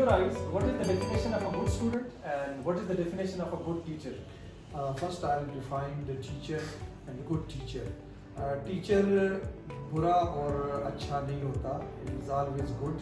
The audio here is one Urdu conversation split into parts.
your eyes, what is the definition of a good student and what is the definition of a good teacher? First I'll define the teacher and good teacher. Teacher برا اور اچھا نہیں ہوتا, it is always good.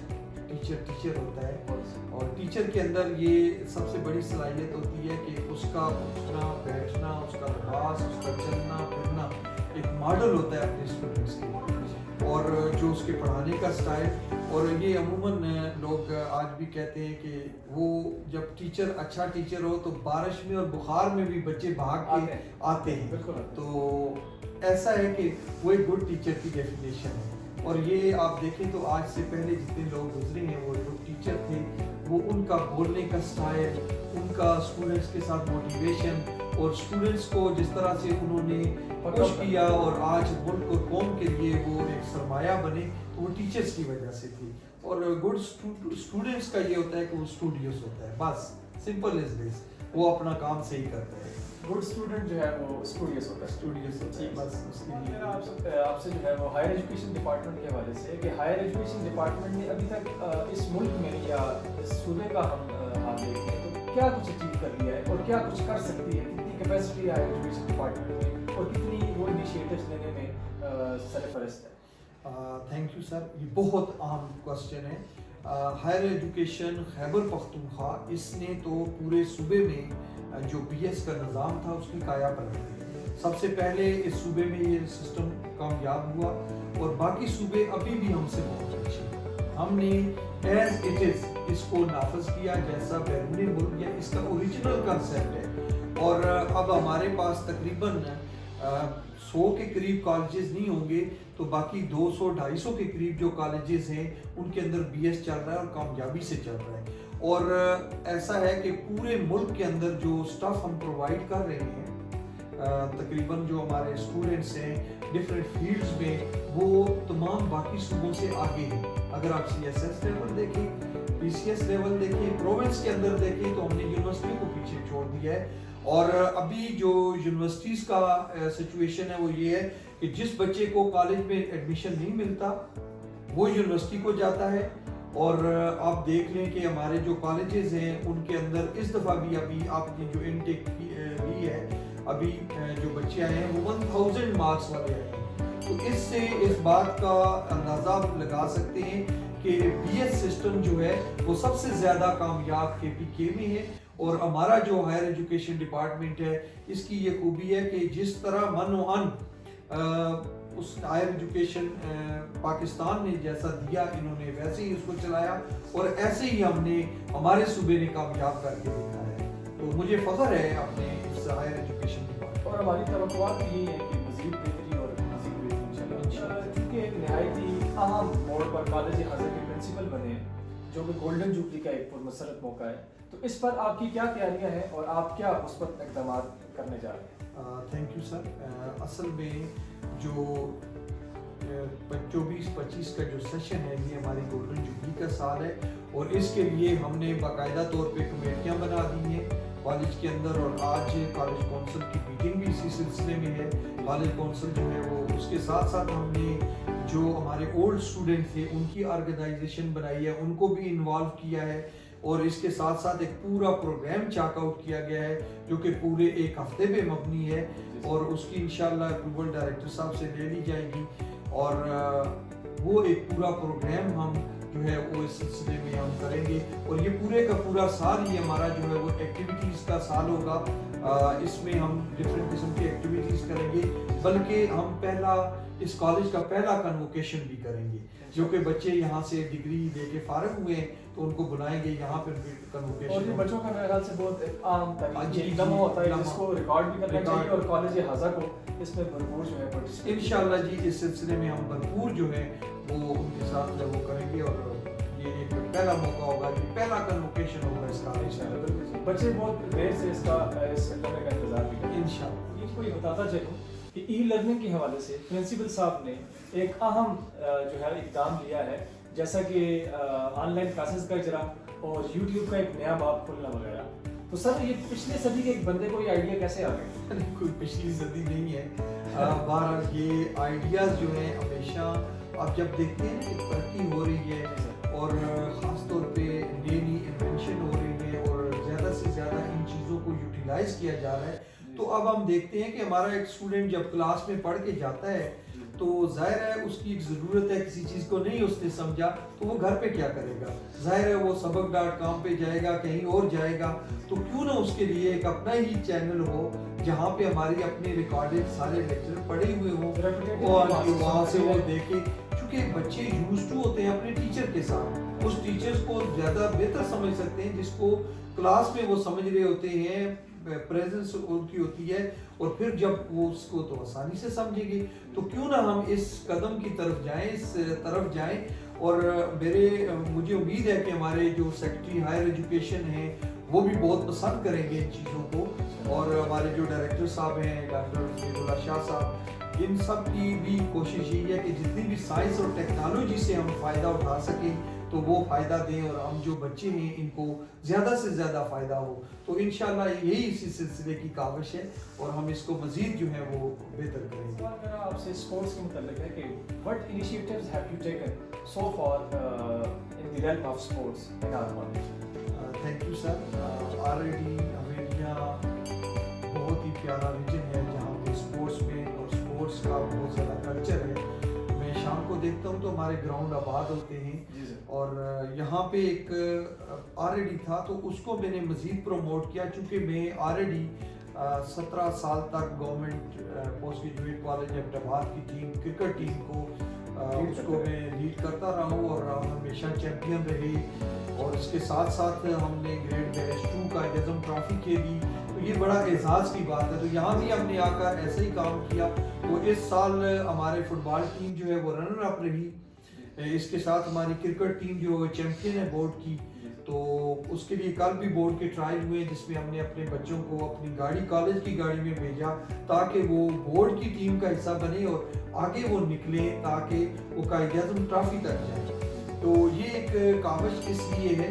Teacher ہوتا ہے, اور ٹیچر کے اندر یہ سب سے بڑی صلاحیت ہوتی ہے کہ اس کا اٹھنا بیٹھنا, اس کا لباس, اس کا چلنا پھرنا ایک ماڈل ہوتا ہے اپنے اسٹوڈنٹس کے, اور جو اس کے پڑھانے کا اسٹائل. اور یہ عموماً لوگ آج بھی کہتے ہیں کہ وہ جب ٹیچر اچھا ٹیچر ہو تو بارش میں اور بخار میں بھی بچے بھاگ کے آتے ہیں. تو ایسا ہے کہ وہ ایک گڈ ٹیچر کی ڈیفینیشن ہے. اور یہ آپ دیکھیں تو آج سے پہلے جتنے لوگ گزرے ہیں وہ جو ٹیچر تھے وہ ان کا بولنے کا سٹائل, ان کا اسٹوڈنٹس کے ساتھ موٹیویشن, اور اسٹوڈنٹس کو جس طرح سے انہوں نے پش کیا اور آج ملک اور قوم کے لیے وہ ایک سرمایہ بنے, تو وہ ٹیچرس کی وجہ سے تھی. اور گڈ اسٹوڈنٹس کا یہ ہوتا ہے کہ وہ اسٹوڈیوس ہوتا ہے, بس سمپل از دس, وہ اپنا کام صحیح کرتا ہے. گڈ اسٹوڈنٹ جو ہے وہ اسٹوڈیوس ہوتا ہے. اسٹوڈیوس ہوتا ہے بس. اس کے لیے آپ سے جو ہے وہ ہائر ایجوکیشن ڈپارٹمنٹ کے حوالے سے کہ ہائر ایجوکیشن ڈپارٹمنٹ نے ابھی تک اس ملک میں یا اس صوبے کا ہم حال دیکھیں تو کیا کچھ اچیو کر لیا ہے اور کیا کچھ کر سکتی ہے, کتنی کیپیسٹی ہائر ایجوکیشن ڈپارٹمنٹ میں اور کتنی وہ انیشیٹوز لینے میں سرفہرست ہے. تھینک یو سر, یہ بہت اہم کوسچن ہے. ہائر ایجوکیشن خیبر پختونخوا اس نے تو پورے صوبے میں جو پی ایس کا نظام تھا اس کی کایا پلٹ دی. سب سے پہلے اس صوبے میں یہ سسٹم کامیاب ہوا, اور باقی صوبے ابھی بھی ہم سے بہت اچھے. ہم نے ایز اٹ از اس کو نافذ کیا جیسا بیرون ملک یا اس کا اوریجنل کنسیپٹ ہے. اور اب ہمارے پاس تقریباً 100 کے قریب کالجز نہیں ہوں گے تو باقی 200-250 کے قریب جو کالجز ہیں ان کے اندر بی ایس چل رہا ہے اور کامیابی سے چل رہا ہے. اور ایسا ہے کہ پورے ملک کے اندر جو سٹف ہم پرووائڈ کر رہے ہیں, تقریباً جو ہمارے اسٹوڈنٹس ہیں ڈفرینٹ فیلڈز میں, وہ تمام باقی صوبوں سے آگے ہیں. اگر آپ سی ایس ایس لیول دیکھیں, پی سی ایس لیول دیکھیں, پروونس کے اندر دیکھیں تو ہم نے یونیورسٹی کو پیچھے چھوڑ دیا ہے. اور ابھی جو یونیورسٹیز کا سچویشن ہے وہ یہ ہے کہ جس بچے کو کالج میں ایڈمیشن نہیں ملتا وہ یونیورسٹی کو جاتا ہے. اور آپ دیکھ لیں کہ ہمارے جو کالجز ہیں ان کے اندر اس دفعہ بھی ابھی آپ نے جو انٹیک لی ہے, ابھی جو بچے آئے ہیں وہ 1000 مارکس والے آئے ہیں. تو اس سے اس بات کا اندازہ آپ لگا سکتے ہیں کہ بی ایس سسٹم جو ہے وہ سب سے زیادہ کامیاب کے پی کے میں ہے. اور ہمارا جو ہائر ایجوکیشن ڈپارٹمنٹ ہے اس کی یہ خوبی ہے کہ جس طرح من و ان اس ہائر ایجوکیشن پاکستان نے جیسا دیا انہوں نے ویسے ہی اس کو چلایا, اور ایسے ہی ہم نے ہمارے صوبے نے کامیاب کر کے دکھا ہے. تو مجھے فخر ہے اپنے اس ہائر ایجوکیشن ڈپارٹمنٹ. اور ہماری توقعات یہی ہے کہ مزید بہتری اور مزید بہتری انشاءاللہ. چونکہ نہایت ہی اہم موڑ پر کالج حاضر کے پرنسپل بنے ہیں جو کہ گولڈن جوبلی کا ایک پرمسرت موقع ہے, تو اس پر آپ کی کیا تیاریاں ہیں اور آپ کیا مثبت اقدامات کرنے جا رہے ہیں؟ Thank you sir. اصل میں جو 24-25 کا جو سیشن ہے یہ ہماری گولڈن جوبلی کا سال ہے, اور اس کے لیے ہم نے باقاعدہ طور پہ کمیٹیاں بنا دی ہیں کالج کے اندر. اور آج کالج کونسل کی میٹنگ بھی اسی سلسلے میں ہے. کالج کونسل جو ہے وہ اس کے ساتھ ساتھ ہم نے جو ہمارے اولڈ اسٹوڈنٹ تھے ان کی آرگنائزیشن بنائی ہے, ان کو بھی انوالو کیا ہے. اور اس کے ساتھ ساتھ ایک پورا پروگرام چاک آؤٹ کیا گیا ہے جو کہ پورے ایک ہفتے پہ مبنی ہے, اور اس کی انشاءاللہ اپروول ڈائریکٹر صاحب سے لے لی جائے گی. اور وہ ایک پورا پروگرام ہم جو ہے وہ اس سلسلے میں ہم کریں گے. اور یہ پورے کا پورا سال ہی ہمارا جو ہے وہ ایکٹیویٹیز کا سال ہوگا. اس میں ہم ڈفرینٹ قسم کی ایکٹیویٹیز کریں گے, بلکہ ہم پہلا اس کالج کا پہلا کنوکیشن بھی کریں گے, جو کہ بچے یہاں سے ڈگری دے کے فارغ ہوئے ہیں تو ان کو بلائیں گے یہاں پر بھی کنوکیشن. اور یہ بچوں کا میرے خیال سے بہت ایک عام تاریخی لمحہ ہوتا ہے جس کو ریکارڈ بھی کرنا چاہیے, اور کالج حاضر کو اس میں بھرپور جو ہے انشاءاللہ جی اس سلسلے میں ہم بھرپور جو ہے وہ ان کے ساتھ وہ کریں گے. اور یہ ایک پہلا موقع ہوگا, یہ پہلا کنوکیشن ہوگا اس کالج کا. بچے بہت دیر سے اس لمحے کا انتظار بھی کریں انشاءاللہ. یہ کوئی بتاتا چلوں کہ ای لرننگ کے حوالے سے پرنسپل صاحب نے ایک اہم جو ہے اقدام لیا ہے, جیسا کہ آن لائن کلاسز کا اجرا اور یوٹیوب کا ایک نیا باب کھلنا وغیرہ. تو سر یہ پچھلے صدی کے ایک بندے کو یہ آئیڈیا کیسے آ گیا؟ کوئی پچھلی صدی نہیں ہے. بہرحال یہ آئیڈیاز جو ہیں ہمیشہ آپ جب دیکھتے ہیں کہ ترقی ہو رہی ہے اور خاص طور پہ نئی یوٹیلائز کیا جا رہا ہے. تو اب ہم دیکھتے ہیں کہ ہمارا ایک اسٹوڈنٹ جب کلاس میں پڑھ کے جاتا ہے تو ظاہر ہے اس کی ایک ضرورت ہے, کسی چیز کو نہیں اس نے سمجھا تو وہ گھر پہ کیا کرے گا, ظاہر ہے وہ سبق.com پہ جائے گا, کہیں اور جائے گا. تو کیوں نہ اس کے لیے ایک اپنا ہی چینل ہو جہاں پہ ہماری اپنے ریکارڈڈ سارے لیکچر پڑے ہوئے ہوں اور وہاں سے وہ دیکھے. چونکہ بچے یوز ٹو ہوتے ہیں اپنے ٹیچر کے ساتھ, اس ٹیچرز کو زیادہ بہتر سمجھ سکتے ہیں جس کو کلاس میں وہ سمجھ رہے ہوتے ہیں, پریزنس ان کی ہوتی ہے, اور پھر جب وہ اس کو تو آسانی سے سمجھیں گے. تو کیوں نہ ہم اس قدم کی طرف جائیں, اس طرف جائیں. اور مجھے امید ہے کہ ہمارے جو سیکرٹری ہائر ایجوکیشن ہیں وہ بھی بہت پسند کریں گے ان چیزوں کو, اور ہمارے جو ڈائریکٹر صاحب ہیں ڈاکٹر فیض اللہ شاہ صاحب, ان سب کی بھی کوشش یہی ہے کہ جتنی بھی سائنس اور ٹیکنالوجی سے ہم فائدہ اٹھا سکیں تو وہ فائدہ دیں, اور ہم جو بچے ہیں ان کو زیادہ سے زیادہ فائدہ ہو. تو انشاءاللہ یہی اسی سلسلے کی کاوش ہے, اور ہم اس کو مزید جو ہے وہ بہتر کریں گے. سوال میرا آپ سے اسپورٹس کے متعلق ہے کہ what initiatives have you taken so far in the realm of sports in our college? Thank you sir. Already ہمیں بہت ہی پیارا ریجن ہے جہاں پہ اسپورٹس میں اور اسپورٹس کا بہت زیادہ کلچر ہے. میں شام کو دیکھتا ہوں تو ہمارے گراؤنڈ آباد ہوتے ہیں, اور یہااں پہ ایک آلریڈی تھا تو اس کو میں نے مزید پروموٹ کیا, چونکہ میں آلریڈی 17 سال تک government post graduate college Abbottabad کی ٹیم, کرکٹ ٹیم کو اس کو میں لیڈ کرتا رہا ہوں, اور ہم ہمیشہ چیمپئن رہے. اور اس کے ساتھ ساتھ ہم نے گریڈ بیچ 2 کا اعظم ٹرافی کھیلی, تو یہ بڑا اعزاز کی بات ہے. تو یہاں بھی ہم نے آ کر ایسے ہی کام کیا. تو اس سال ہمارے فٹ بال ٹیم جو ہے وہ رنر اپ رہی, اس کے ساتھ ہماری کرکٹ ٹیم جو چیمپئن ہے بورڈ کی. تو اس کے لیے کل بھی بورڈ کے ٹرائل ہوئے جس میں ہم نے اپنے بچوں کو اپنی گاڑی, کالج کی گاڑی میں بھیجا تاکہ وہ بورڈ کی ٹیم کا حصہ بنے اور آگے وہ نکلیں تاکہ وہ قائد اعظم ٹرافی تک جائیں. تو یہ ایک کاوش اس لیے ہے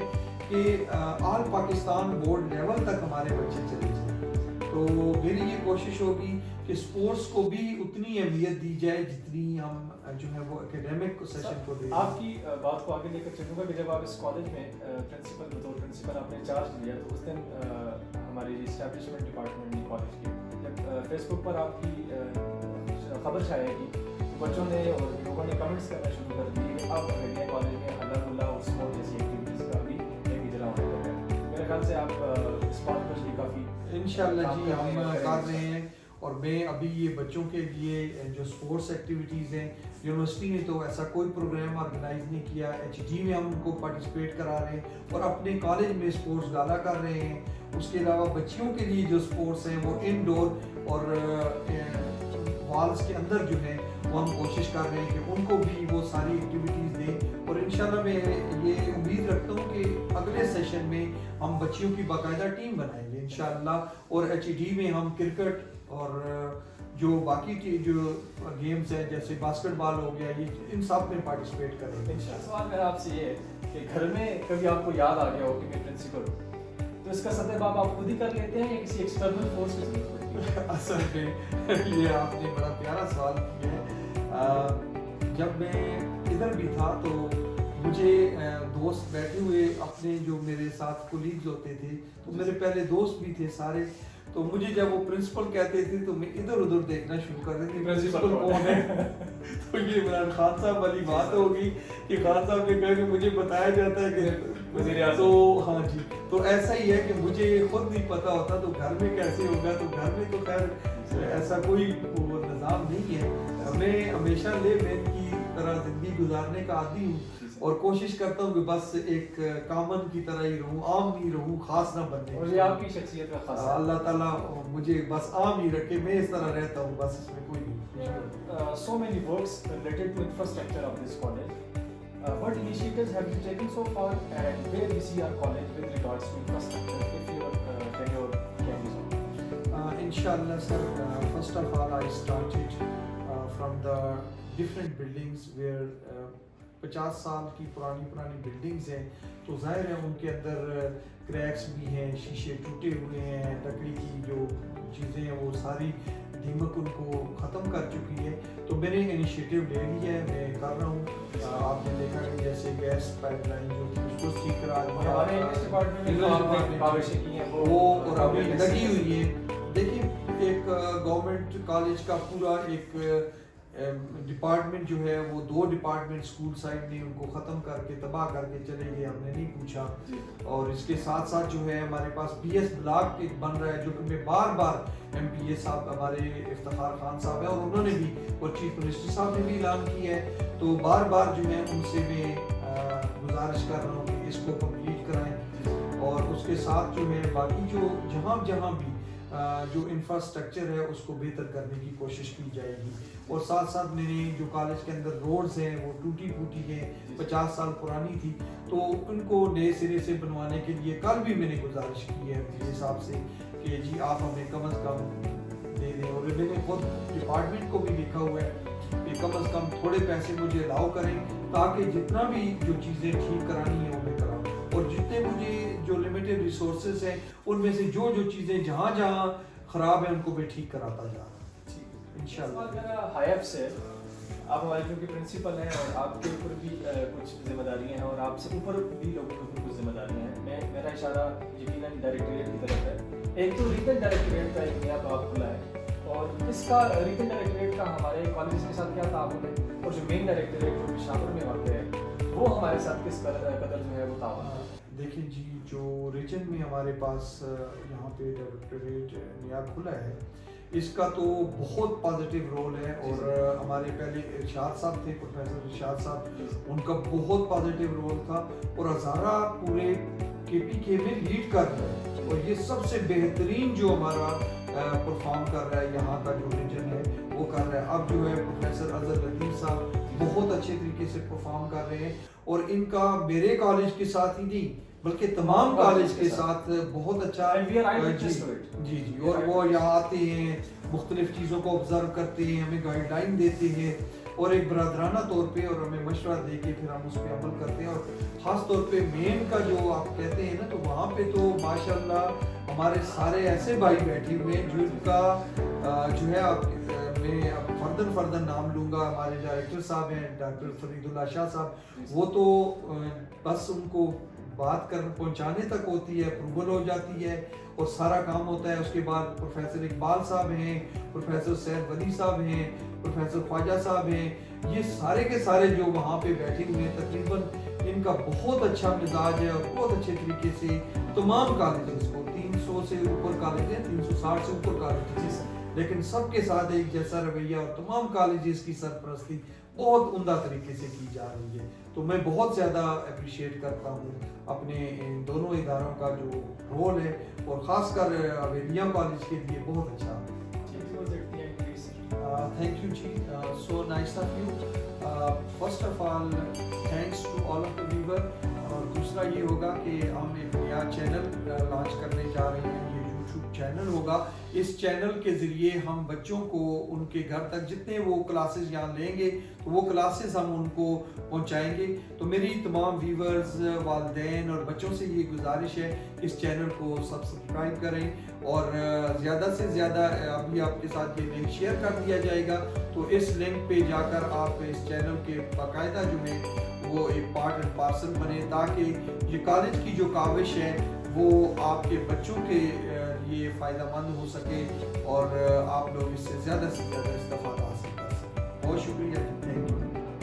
کہ آل پاکستان بورڈ لیول تک ہمارے بچے چلے جائیں. تو میری یہ کوشش ہوگی کہ سپورٹس کو بھی اتنی اہمیت دی جائے جتنی ہم جو ہے وہ اکیڈیمک سیشن کو دیں. آپ کی بات کو آگے لے کر چلوں گا کہ جب آپ اس کالج میں بطور پرنسپل آپ نے چارج لیا تو اس دن ہماری اسٹیبلشمنٹ ڈپارٹمنٹ نے کالج کی جب فیس بک پر آپ کی خبر شائع کی, بچوں نے اور لوگوں نے کمنٹس کرنا شروع کر دیے کہ اب میڈیا کالج میں ہلا گلا اور اسپورٹ جیسی ایکٹیویٹیز کا بھی ایک اجرا ہونے لگا ہے. میرے خیال سے آپ اس بات پر بھی کافی انشاءاللہ جی ہم کر رہے ہیں. اور میں ابھی یہ بچوں کے لیے جو سپورٹس ایکٹیویٹیز ہیں, یونیورسٹی نے تو ایسا کوئی پروگرام آرگنائز نہیں کیا, ایچ ڈی میں ہم ان کو پارٹیسپیٹ کرا رہے ہیں اور اپنے کالج میں سپورٹس گالا کر رہے ہیں. اس کے علاوہ بچیوں کے لیے جو سپورٹس ہیں وہ انڈور اور والز کے اندر جو ہے وہ ہم کوشش کر رہے ہیں کہ ان کو بھی وہ ساری ایکٹیویٹیز دیں. اور انشاءاللہ میں یہ امید رکھتا ہوں کہ اگلے سیشن میں ہم بچیوں کی باقاعدہ ٹیم بنائیں گے انشاءاللہ, اور ایچ ڈی میں ہم کرکٹ اور جو باقی جو گیمز ہیں جیسے باسکٹ بال ہو گیا, یہ ان سب میں پارٹیسپیٹ کریں گے. سوال میرا آپ سے یہ ہے کہ گھر میں کبھی آپ کو یاد آ گیا ہو کہ میں پرنسپل ہوں, تو اس کا سطح آپ خود ہی کر لیتے ہیں یا کسی ایکسٹرنل فورس کی ضرورت پڑتی ہے؟ اصل میں یہ آپ نے بڑا پیارا سوال کیا ہے. جب میں ادھر بھی تھا تو مجھے دوست بیٹھے ہوئے اپنے جو میرے ساتھ کولیگز ہوتے تھے تو میرے پہلے دوست بھی تھے سارے, تو مجھے جب وہ پرنسپل کہتے تھے تو میں ادھر ادھر دیکھنا شروع کر دیتی پرنسپل کون ہے. تو یہ عمران خان صاحب والی بات ہوگی کہ خان صاحب نے کہا کہ مجھے بتایا جاتا ہے کہ وزیر اعظم. تو ہاں جی, تو ایسا ہی ہے کہ مجھے خود نہیں پتا ہوتا تو گھر میں کیسے ہوگا. تو گھر میں تو خیر ایسا کوئی نظام نہیں ہے. میں ہمیشہ لے مین کی طرح زندگی گزارنے کا عادی ہوں اور کوشش کرتا ہوں کہ بس ایک کامن کی طرح ہی رہوں, عام ہی رہوں, خاص نہ بننے. اور یہ آپ کی شخصیت کا خاص ہے. اللہ تعالیٰ مجھے بس عام ہی رکھے, میں اس طرح رہتا ہوں, بس اس میں کوئی نہیں. So many works related to infrastructure of this college. What initiatives have you taken so far and where we see our college with regards to infrastructure if your tenure carries on? Inshallah sir, first of all I started from the different buildings where 50 سال کی پرانی بلڈنگز ہیں, تو ظاہر ہے ان کے اندر کریکس بھی ہیں, شیشے ٹوٹے ہوئے ہیں, لکڑی کی جو چیزیں ہیں وہ ساری دیمک ان کو ختم کر چکی ہے. تو میں نے انیشیٹو لے لیا ہے, میں کر رہا ہوں. آپ نے دیکھا کہ جیسے جیسے گیس پائپ لائن جو تھی اس کو ٹھیک کرا دیا. ہمارے انگلش ڈپارٹمنٹ میں کاوشیں کی ہیں وہ اور ابھی لگی ہوئی ہے. دیکھیے ایک گورنمنٹ کالج کا پورا ایک ڈپارٹمنٹ جو ہے وہ 2 ڈپارٹمنٹ اسکول سائڈ نے ان کو ختم کر کے تباہ کر کے چلے گئے, ہم نے نہیں پوچھا. اور اس کے ساتھ ساتھ جو ہے ہمارے پاس بی ایس بلاک ایک بن رہا ہے جو کہ میں بار بار ایم پی اے صاحب ہمارے افتخار خان صاحب ہیں اور انہوں نے بھی اور چیف منسٹر صاحب نے بھی اعلان کیا ہے, تو بار بار جو ہے ان سے میں گزارش کر رہا ہوں کہ اس کو کمپلیٹ کرائیں. اور اس کے ساتھ جو ہے باقی جو جہاں بھی جو انفراسٹرکچر ہے اس کو بہتر کرنے کی کوشش کی جائے گی. اور ساتھ ساتھ میں نے جو کالج کے اندر روڈز ہیں وہ ٹوٹی پھوٹی ہیں, 50 سال پرانی تھی, تو ان کو نئے سرے سے بنوانے کے لیے کل بھی میں نے گزارش کی ہے میرے حساب سے کہ جی آپ ہمیں کم از کم دے دیں. اور میں نے خود ڈپارٹمنٹ کو بھی لکھا ہوا ہے کہ کم از کم تھوڑے پیسے مجھے الاؤ کریں تاکہ جتنا بھی جو چیزیں ٹھیک کرانی ہیں وہ میں کراؤں, اور جتنے مجھے جو لمیٹڈ ریسورسز ہیں ان میں سے جو چیزیں جہاں خراب ہیں ان کو میں ٹھیک کراتا جا رہا ہوں انشاءاللہ. ہائب سے آپ ہمارے جو کہ پرنسپل ہیں اور آپ کے اوپر بھی کچھ ذمہ داریاں ہیں اور آپ سے اوپر بھی لوگوں کے اوپر کچھ ذمہ داریاں ہیں. میرا اشارہ یقیناً ڈائریکٹوریٹ کی طرف ہے. ایک تو ریجنل ڈائریکٹوریٹ کا ایک نیا باب کھلا ہے اور اس کا ریجنل ڈائریکٹوریٹ کا ہمارے کالج کے ساتھ کیا تعاون ہے, اور جو مین ڈائریکٹوریٹ جو پشاور میں واقع ہے وہ ہمارے ساتھ کس قدر جو ہے وہ تعاون ہے. دیکھیں جی, جو ریجن میں ہمارے پاس یہاں پہ ڈائریکٹوریٹ نیا کھلا ہے اس کا تو بہت پازیٹیو رول ہے. اور ہمارے پہلے ارشاد صاحب تھے, پروفیسر ارشاد صاحب, ان کا بہت پازیٹیو رول تھا اور ہزارہ پورے کے پی کے میں لیڈ کر رہا ہے اور یہ سب سے بہترین جو ہمارا پرفارم کر رہا ہے یہاں کا جو ریجن ہے وہ کر رہا ہے. اب جو ہے پروفیسر اظہر لطیف صاحب بہت اچھے طریقے سے پرفارم کر رہے ہیں اور ان کا میرے کالج کے ساتھ ہی نہیں بلکہ تمام کالج کے ساتھ بہت اچھا جی اور وہ یہاں آتے ہیں, مختلف چیزوں کو آبزرو کرتے ہیں, ہمیں گائیڈ لائن دیتے ہیں اور ایک برادرانہ طور پہ اور ہمیں مشورہ دے کے پھر ہم اس پہ عمل کرتے ہیں. اور خاص طور پہ مین کا جو آپ کہتے ہیں نا, تو وہاں پہ تو ماشاءاللہ ہمارے سارے ایسے بھائی بیٹھے ہوئے ہیں جن کا جو ہے میں اب فردن نام لوں گا. ہمارے ڈائریکٹر صاحب ہیں ڈاکٹر فرید اللہ شاہ صاحب, وہ تو بس ان کو بات کر پہنچانے تک ہوتی ہے, اپروول ہو جاتی ہے اور سارا کام ہوتا ہے. اس کے بعد پروفیسر اقبال صاحب ہیں, پروفیسر سید ولی صاحب ہیں, پروفیسر خواجہ صاحب ہیں, یہ سارے کے سارے جو وہاں پہ بیٹھے ہوئے ہیں تقریباً ان کا بہت اچھا مزاج ہے اور بہت اچھے طریقے سے تمام کالجز کو 300 سے اوپر کالج ہیں, 360 سے اوپر کالجز, لیکن سب کے ساتھ ایک جیسا رویہ اور تمام کالجز کی سرپرستی بہت عمدہ طریقے سے کی جا رہی ہے. تو میں بہت زیادہ اپریشیٹ کرتا ہوں اپنے ان دونوں اداروں کا جو رول ہے اور خاص کر اویلیہ کالج کے لیے بہت اچھا. تھینک یو جی, so nice of you. First of all thanks to all of the viewer. اور دوسرا یہ ہوگا کہ ہم ایک نیا چینل لانچ کرنے جا رہے ہیں, یہ یوٹیوب چینل ہوگا. اس چینل کے ذریعے ہم بچوں کو ان کے گھر تک جتنے وہ کلاسز یہاں لیں گے تو وہ کلاسز ہم ان کو پہنچائیں گے. تو میری تمام ویورز, والدین اور بچوں سے یہ گزارش ہے اس چینل کو سبسکرائب کریں اور زیادہ سے زیادہ ابھی آپ کے ساتھ یہ لنک شیئر کر دیا جائے گا, تو اس لنک پہ جا کر آپ اس چینل کے باقاعدہ جو ہے وہ ایک پارٹ اینڈ پارسل بنے تاکہ یہ کالج کی جو کاوش ہے وہ آپ کے بچوں کے لیے فائدہ مند ہو سکے اور آپ لوگ اس سے زیادہ استفادہ حاصل کر سکیں. بہت شکریہ.